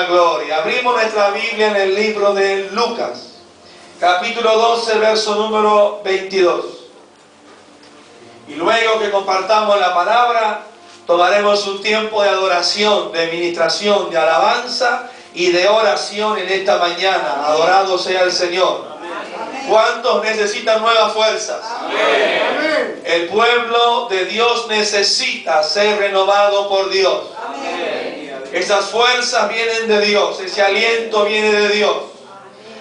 la gloria. Abrimos nuestra Biblia en el libro de Lucas, capítulo 12, verso número 22. Y luego que compartamos la palabra, tomaremos un tiempo de adoración, de ministración, de alabanza y de oración en esta mañana. Adorado sea el Señor. ¿Cuántos necesitan nuevas fuerzas? Amén. El pueblo de Dios necesita ser renovado por Dios. Amén. Esas fuerzas vienen de Dios, ese aliento viene de Dios,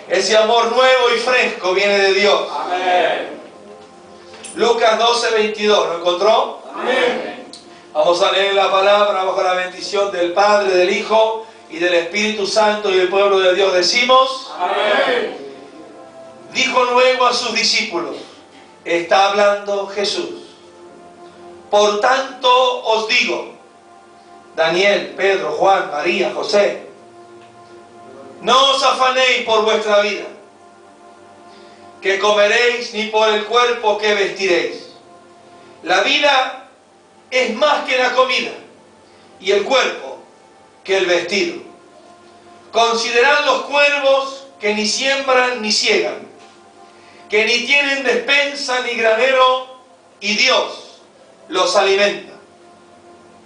ese amor nuevo y fresco viene de Dios. Amén. Lucas 12, 22, ¿lo encontró? Amén. Vamos a leer la palabra bajo la bendición del Padre, del Hijo y del Espíritu Santo, y el pueblo de Dios decimos: amén. Dijo luego a sus discípulos, está hablando Jesús: por tanto os digo, Daniel, Pedro, Juan, María, José, no os afanéis por vuestra vida, que comeréis, ni por el cuerpo que vestiréis. La vida es más que la comida, y el cuerpo que el vestido. Considerad los cuervos, que ni siembran ni siegan, que ni tienen despensa ni granero, y Dios los alimenta.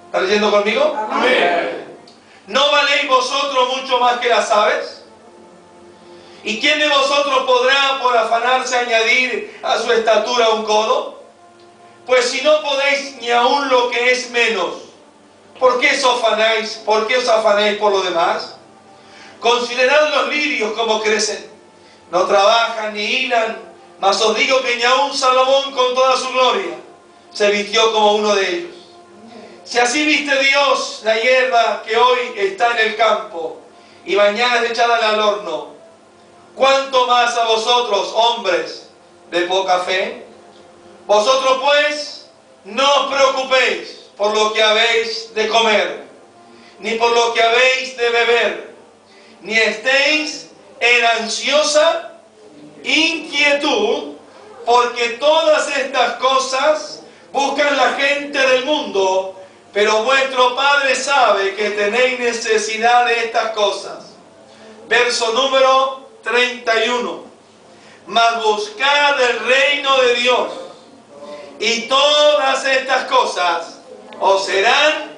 ¿Está leyendo conmigo? Amén. ¿No valéis vosotros mucho más que las aves? ¿Y quién de vosotros podrá por afanarse añadir a su estatura un codo? Pues si no podéis ni aun lo que es menos, ¿por qué os afanáis? ¿Por qué os afanáis por lo demás? Considerad los lirios como crecen, no trabajan ni hilan, mas os digo que ni aun Salomón con toda su gloria se vistió como uno de ellos. Si así viste Dios la hierba que hoy está en el campo y mañana es echada al horno, ¿cuánto más a vosotros, hombres de poca fe? Vosotros pues no os preocupéis por lo que habéis de comer, ni por lo que habéis de beber, ni estéis en ansiosa inquietud, porque todas estas cosas buscan la gente del mundo, pero vuestro Padre sabe que tenéis necesidad de estas cosas. Verso número 31. Mas buscad el reino de Dios, y todas estas cosas os serán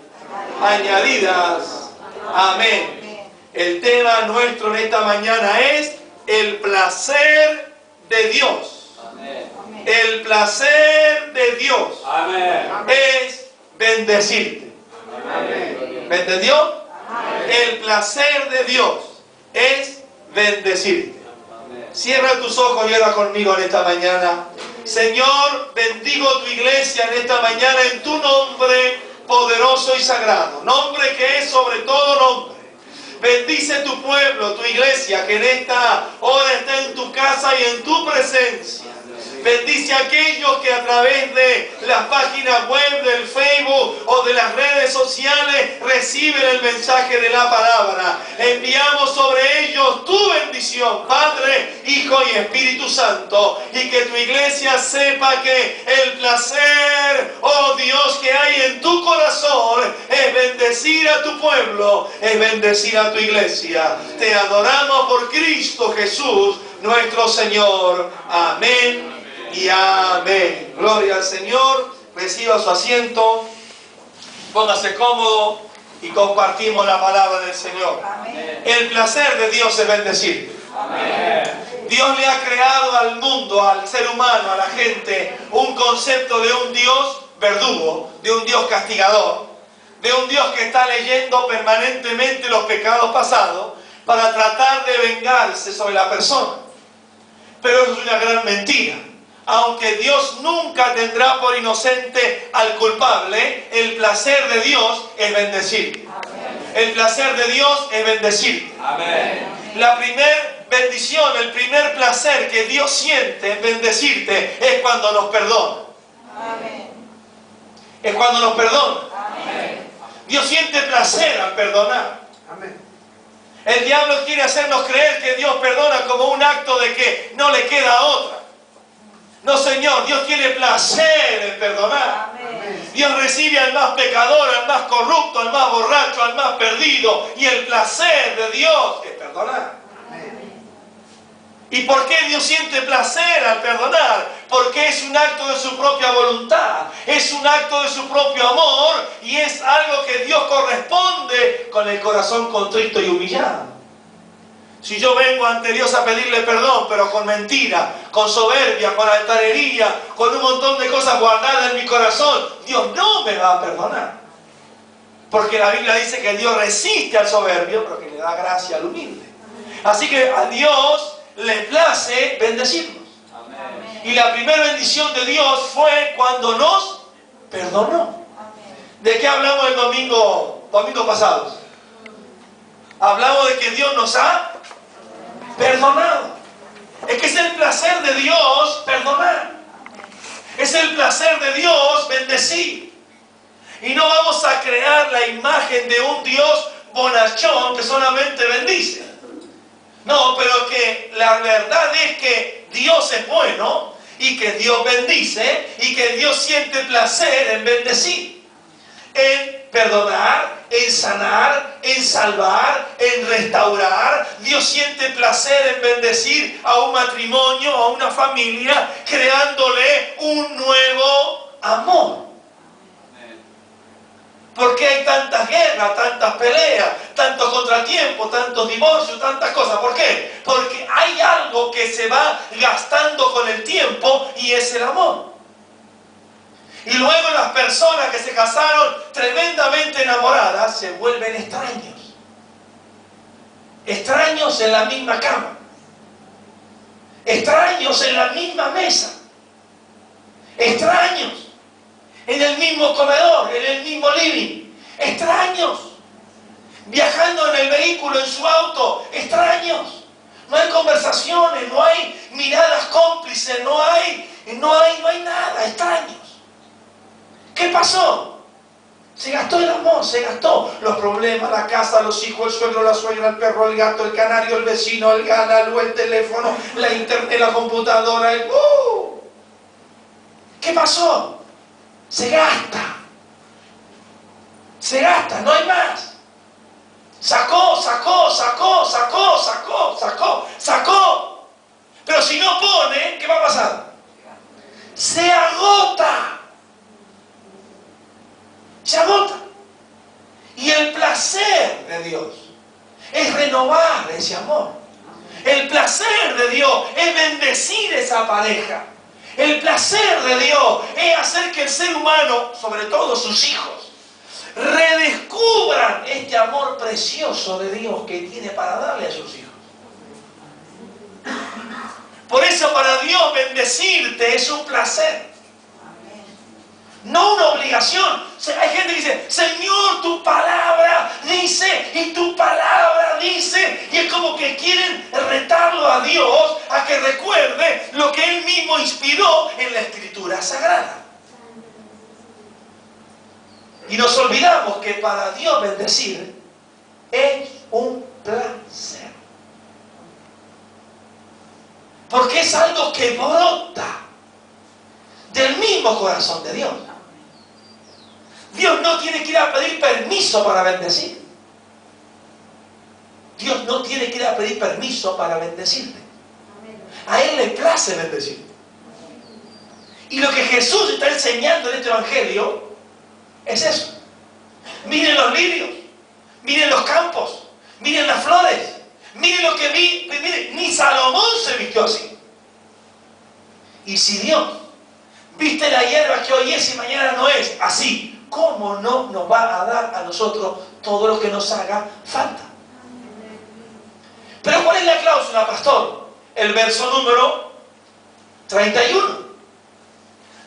añadidas. Amén. El tema nuestro en esta mañana es el placer de Dios. Amén. El placer de Dios. Amén. Es bendecirte. Amén. ¿Me entendió? Amén. El placer de Dios es bendecirte. Amén. Cierra tus ojos y ora conmigo en esta mañana. Señor, bendigo tu iglesia en esta mañana en tu nombre poderoso y sagrado, nombre que es sobre todo nombre. Bendice tu pueblo, tu iglesia, que en esta hora está en tu casa y en tu presencia. Bendice a aquellos que a través de las páginas web, del Facebook o de las redes sociales reciben el mensaje de la palabra. Enviamos sobre ellos tu bendición, Padre, Hijo y Espíritu Santo, y que tu iglesia sepa que el placer, oh Dios, que hay en tu corazón es bendecir a tu pueblo, es bendecir a tu iglesia. Te adoramos por Cristo Jesús, nuestro Señor. Amén y amén. Gloria al Señor. Reciba su asiento, póngase cómodo y compartimos la palabra del Señor. Amén. El placer de Dios es bendecir. Amén. Dios le ha creado al mundo, al ser humano, a la gente, un concepto de un Dios verdugo, de un Dios castigador, de un Dios que está leyendo permanentemente los pecados pasados para tratar de vengarse sobre la persona. Pero eso es una gran mentira. Aunque Dios nunca tendrá por inocente al culpable, el placer de Dios es bendecir. Amén. El placer de Dios es bendecir. Amén. La primer bendición, el primer placer que Dios siente en bendecirte es cuando nos perdona. Amén. Es cuando nos perdona. Amén. Dios siente placer al perdonar. Amén. El diablo quiere hacernos creer que Dios perdona como un acto de que no le queda otra. No, Señor, Dios tiene placer en perdonar. Amén. Dios recibe al más pecador, al más corrupto, al más borracho, al más perdido. Y el placer de Dios es perdonar. ¿Y por qué Dios siente placer al perdonar? Porque es un acto de su propia voluntad, es un acto de su propio amor y es algo que Dios corresponde con el corazón contrito y humillado. Si yo vengo ante Dios a pedirle perdón, pero con mentira, con soberbia, con altanería, con un montón de cosas guardadas en mi corazón, Dios no me va a perdonar. Porque la Biblia dice que Dios resiste al soberbio, pero que le da gracia al humilde. Así que a Dios le place bendecirnos. Amén. Y la primera bendición de Dios fue cuando nos perdonó. Amén. ¿De qué hablamos el domingo pasado? Hablamos de que Dios nos ha perdonado. Es que es el placer de Dios perdonar. Es el placer de Dios bendecir. Y no vamos a crear la imagen de un Dios bonachón que solamente bendice. No, pero que la verdad es que Dios es bueno y que Dios bendice y que Dios siente placer en bendecir, en perdonar, en sanar, en salvar, en restaurar. Dios siente placer en bendecir a un matrimonio, a una familia, creándole un nuevo amor. ¿Por qué hay tantas guerras, tantas peleas, tantos contratiempos, tantos divorcios, tantas cosas? ¿Por qué? Porque hay algo que se va gastando con el tiempo y es el amor. Y luego las personas que se casaron tremendamente enamoradas se vuelven extraños. Extraños en la misma cama. Extraños en la misma mesa. Extraños en el mismo comedor, en el mismo living. Extraños. Viajando en el vehículo, en su auto. Extraños. No hay conversaciones, no hay miradas cómplices, no hay nada. Extraños. ¿Qué pasó? Se gastó el amor, se gastó los problemas, la casa, los hijos, el suegro, la suegra, el perro, el gato, el canario, el vecino, el ganado, el teléfono, la internet, la computadora. ¿Qué pasó? Se gasta, no hay más. Sacó. Pero si no pone, ¿qué va a pasar? Se agota. Y el placer de Dios es renovar ese amor. El placer de Dios es bendecir esa pareja. El placer de Dios es hacer que el ser humano, sobre todo sus hijos, redescubran este amor precioso de Dios que tiene para darle a sus hijos. Por eso para Dios bendecirte es un placer, no una obligación. Hay gente que dice, Señor, tu palabra dice, y tu palabra dice, y es como que quieren retarlo a Dios a que recuerde lo que Él mismo inspiró en la Escritura Sagrada. Y nos olvidamos que para Dios bendecir es un placer. Porque es algo que brota del mismo corazón de Dios. Dios no tiene que ir a pedir permiso para bendecir. Dios no tiene que ir a pedir permiso para bendecirte. A Él le place bendecir. Y lo que Jesús está enseñando en este evangelio es eso. Miren los lirios, miren los campos, miren las flores, miren lo que vi. Miren, ni Salomón se vistió así. Y si Dios viste la hierba que hoy es y mañana no es así, ¿cómo no nos va a dar a nosotros todo lo que nos haga falta? Pero ¿cuál es la cláusula, pastor? El verso número 31.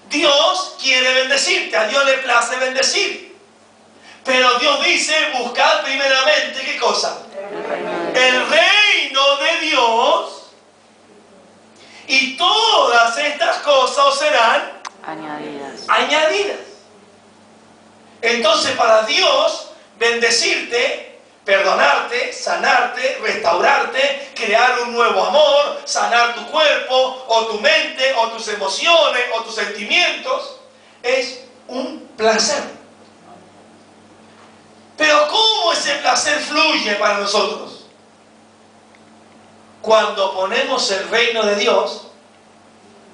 Dios quiere bendecirte, a Dios le place bendecir. Pero Dios dice, buscad primeramente, ¿qué cosa? El reino de Dios, y todas estas cosas os serán añadidas. Entonces para Dios bendecirte, perdonarte, sanarte, restaurarte, crear un nuevo amor, sanar tu cuerpo o tu mente o tus emociones o tus sentimientos, es un placer. Pero ¿cómo ese placer fluye para nosotros? Cuando ponemos el reino de Dios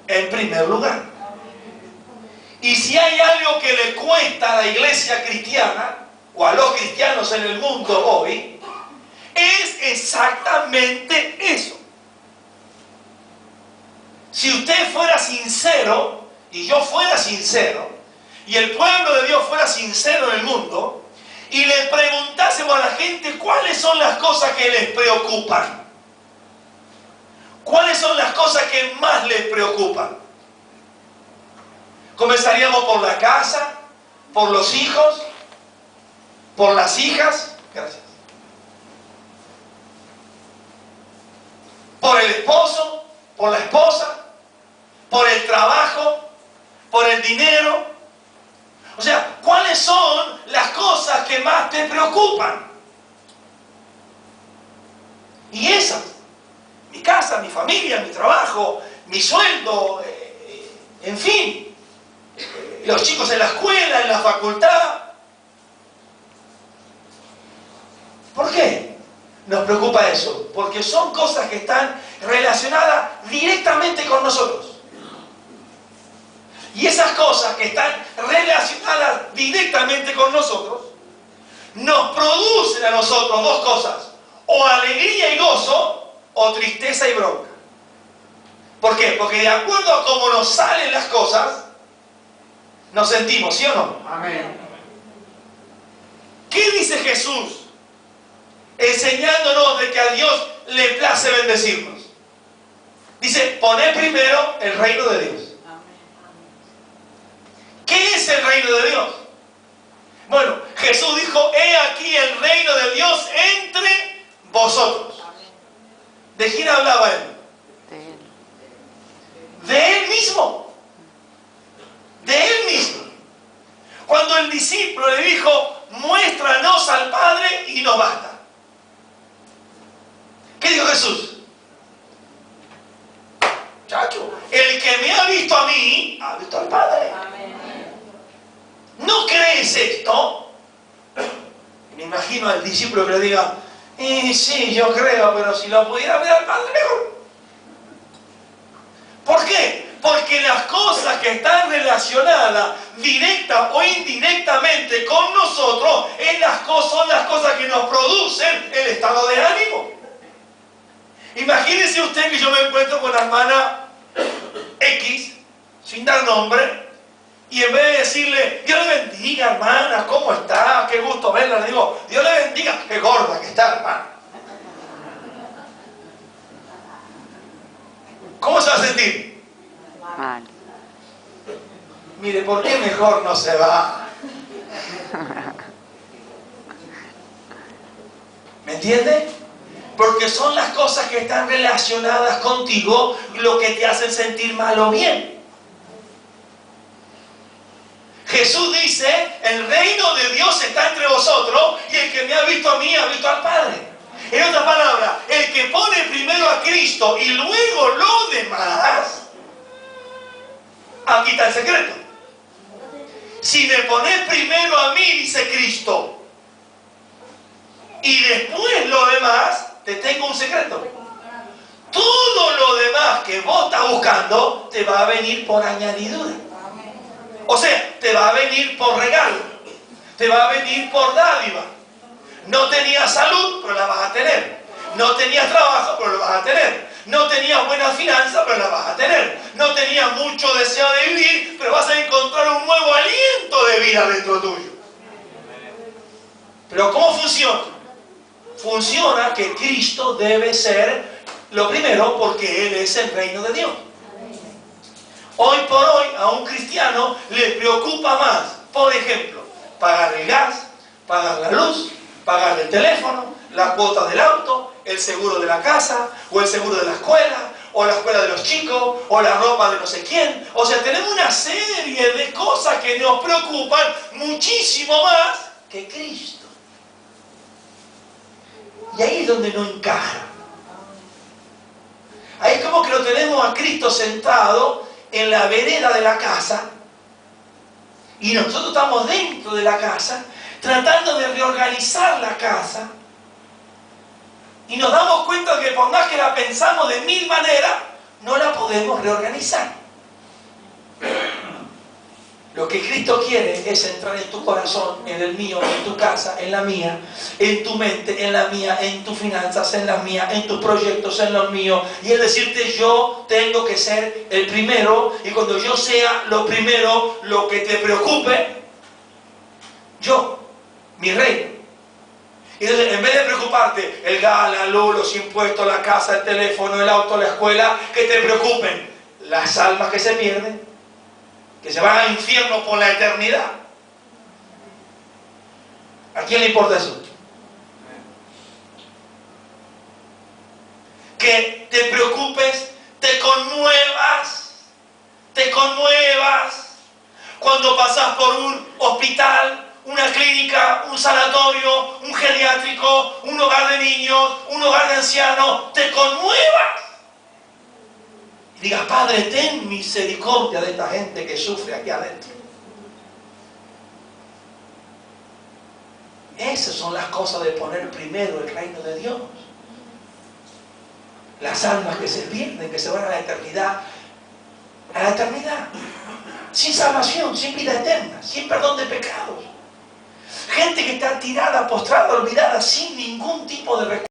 en primer lugar. Y si hay algo que le cuesta a la iglesia cristiana, o a los cristianos en el mundo hoy, es exactamente eso. Si usted fuera sincero, y yo fuera sincero, y el pueblo de Dios fuera sincero en el mundo, y le preguntásemos a la gente cuáles son las cosas que les preocupan, cuáles son las cosas que más les preocupan, comenzaríamos por la casa, por los hijos, por las hijas, gracias, por el esposo, por la esposa, por el trabajo, por el dinero. O sea, ¿cuáles son las cosas que más te preocupan? Y esas, mi casa, mi familia, mi trabajo, mi sueldo, en fin, los chicos en la escuela, en la facultad. ¿Por qué nos preocupa eso? Porque son cosas que están relacionadas directamente con nosotros. Y esas cosas que están relacionadas directamente con nosotros nos producen a nosotros dos cosas: o alegría y gozo, o tristeza y bronca. ¿Por qué? Porque de acuerdo a cómo nos salen las cosas, nos sentimos, ¿sí o no? Amén. ¿Qué dice Jesús? Enseñándonos de que a Dios le place bendecirnos. Dice, poned primero el reino de Dios. ¿Qué es el reino de Dios? Bueno, Jesús dijo, he aquí el reino de Dios entre vosotros. ¿De quién hablaba él? De él mismo. De él mismo. Cuando el discípulo le dijo, muéstranos al Padre y nos basta. ¿Qué dijo Jesús? Chacho, el que me ha visto a mí, ha visto al Padre. ¿No crees esto? Me imagino al discípulo que le diga, sí, yo creo, pero si lo pudiera ver al Padre, mejor. ¿Por qué? Porque las cosas que están relacionadas directa o indirectamente con nosotros son las cosas que nos producen el estado de ánimo. Imagínese usted que yo me encuentro con la hermana X, sin dar nombre, y en vez de decirle, Dios le bendiga, hermana, ¿cómo está? Qué gusto verla, le digo, Dios le bendiga, qué gorda que está, hermana. ¿Cómo se va a sentir? Mal. Mire, ¿por qué mejor no se va? ¿Me entiende? Porque son las cosas que están relacionadas contigo lo que te hacen sentir mal o bien. Jesús dice, el reino de Dios está entre vosotros y el que me ha visto a mí ha visto al Padre. En otras palabras, el que pone primero a Cristo y luego lo demás, aquí está el secreto. Si me pones primero a mí, dice Cristo, y después lo demás, te tengo un secreto. Todo lo demás que vos estás buscando te va a venir por añadidura. O sea, te va a venir por regalo, te va a venir por dádiva. No tenías salud, pero la vas a tener. No tenías trabajo, pero lo vas a tener. No tenías buenas finanzas, pero la vas a tener. No tenías mucho deseo de vivir, pero vas a encontrar un nuevo aliento de vida dentro tuyo. Pero ¿cómo funciona? Funciona que Cristo debe ser lo primero porque Él es el reino de Dios. Hoy por hoy a un cristiano le preocupa más, por ejemplo, pagar el gas, pagar la luz, pagar el teléfono, la cuota del auto, el seguro de la casa, o el seguro de la escuela, o la escuela de los chicos, o la ropa de no sé quién. O sea, tenemos una serie de cosas que nos preocupan muchísimo más que Cristo. Y ahí es donde no encaja. Ahí es como que lo tenemos a Cristo sentado en la vereda de la casa Y nosotros estamos dentro de la casa, tratando de reorganizar la casa. Y nos damos cuenta que por más que la pensamos de 1000 maneras, no la podemos reorganizar. Lo que Cristo quiere es entrar en tu corazón, en el mío, en tu casa, en la mía, en tu mente, en la mía, en tus finanzas, en la mía, en tus proyectos, en los míos. Y es decirte, yo tengo que ser el primero, y cuando yo sea lo primero, lo que te preocupe, yo, mi rey. Y entonces, en vez de preocuparte el gas, la luz, los impuestos, la casa, el teléfono, el auto, la escuela, que te preocupen las almas que se pierden, que se van al infierno por la eternidad. ¿A quién le importa eso? Que te preocupes, te conmuevas cuando pasas por un hospital, una clínica, un sanatorio, un geriátrico, un hogar de niños, un hogar de ancianos, te conmuevas. Y digas, Padre, ten misericordia de esta gente que sufre aquí adentro. Esas son las cosas de poner primero el reino de Dios. Las almas que se pierden, que se van a la eternidad, sin salvación, sin vida eterna, sin perdón de pecados. Gente que está tirada, postrada, olvidada, sin ningún tipo de recurso.